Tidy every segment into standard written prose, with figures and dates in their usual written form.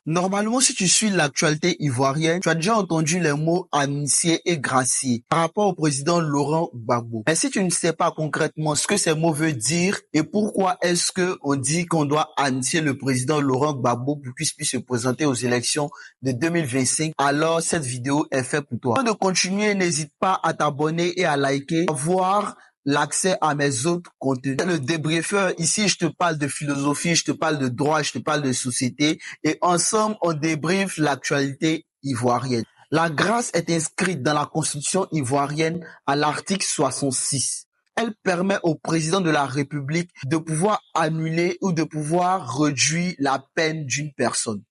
Normalement, si tu suis l'actualité ivoirienne, tu as déjà entendu les mots amnistier et gracier par rapport au président Laurent Gbagbo. Mais si tu ne sais pas concrètement ce que ces mots veulent dire et pourquoi est-ce que on dit qu'on doit amnistier le président Laurent Gbagbo pour qu'il puisse se présenter aux élections de 2025, alors cette vidéo est faite pour toi. Avant de continuer, n'hésite pas à t'abonner et à liker, à voir l'accès à mes autres contenus. Le débriefeur, ici, je te parle de philosophie, je te parle de droit, je te parle de société et ensemble, on débriefe l'actualité ivoirienne. La grâce est inscrite dans la constitution ivoirienne à l'article 66. Elle permet au président de la République de pouvoir annuler ou de pouvoir réduire la peine d'une personne.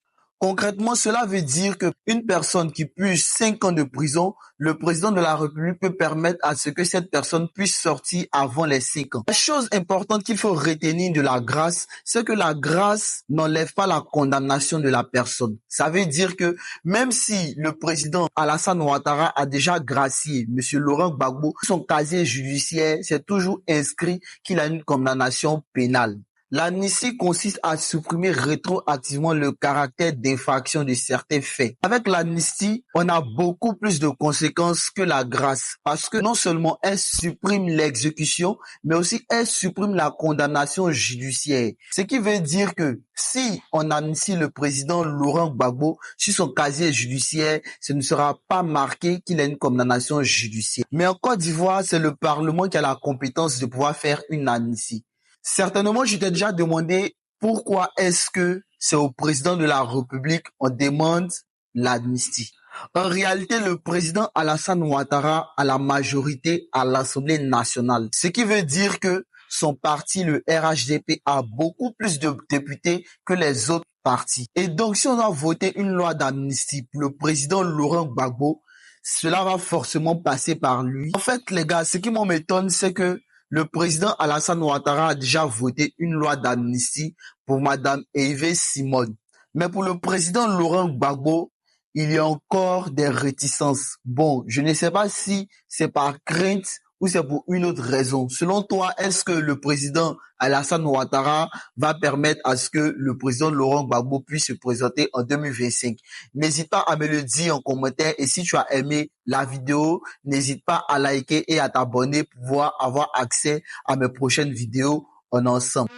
Concrètement, cela veut dire qu'une personne qui purge 5 ans de prison, le président de la République peut permettre à ce que cette personne puisse sortir avant les 5 ans. La chose importante qu'il faut retenir de la grâce, c'est que la grâce n'enlève pas la condamnation de la personne. Ça veut dire que même si le président Alassane Ouattara a déjà gracié M. Laurent Gbagbo, son casier judiciaire, c'est toujours inscrit qu'il a une condamnation pénale. L'amnistie consiste à supprimer rétroactivement le caractère d'infraction de certains faits. Avec l'amnistie, on a beaucoup plus de conséquences que la grâce parce que non seulement elle supprime l'exécution, mais aussi elle supprime la condamnation judiciaire. Ce qui veut dire que si on amnistie le président Laurent Gbagbo sur son casier judiciaire, ce ne sera pas marqué qu'il a une condamnation judiciaire. Mais en Côte d'Ivoire, c'est le Parlement qui a la compétence de pouvoir faire une amnistie. Certainement, je t'ai déjà demandé pourquoi est-ce que c'est au président de la République on demande l'amnistie. En réalité, le président Alassane Ouattara a la majorité à l'Assemblée nationale, ce qui veut dire que son parti, le RHDP, a beaucoup plus de députés que les autres partis. Et donc, si on a voté une loi d'amnistie pour le président Laurent Gbagbo, cela va forcément passer par lui. En fait, les gars, ce qui m'étonne, c'est que le président Alassane Ouattara a déjà voté une loi d'amnistie pour Madame Hervé Simone. Mais pour le président Laurent Gbagbo, il y a encore des réticences. Bon, je ne sais pas si c'est par crainte ou c'est pour une autre raison. Selon toi, est-ce que le président Alassane Ouattara va permettre à ce que le président Laurent Gbagbo puisse se présenter en 2025? N'hésite pas à me le dire en commentaire et si tu as aimé la vidéo, n'hésite pas à liker et à t'abonner pour pouvoir avoir accès à mes prochaines vidéos en ensemble.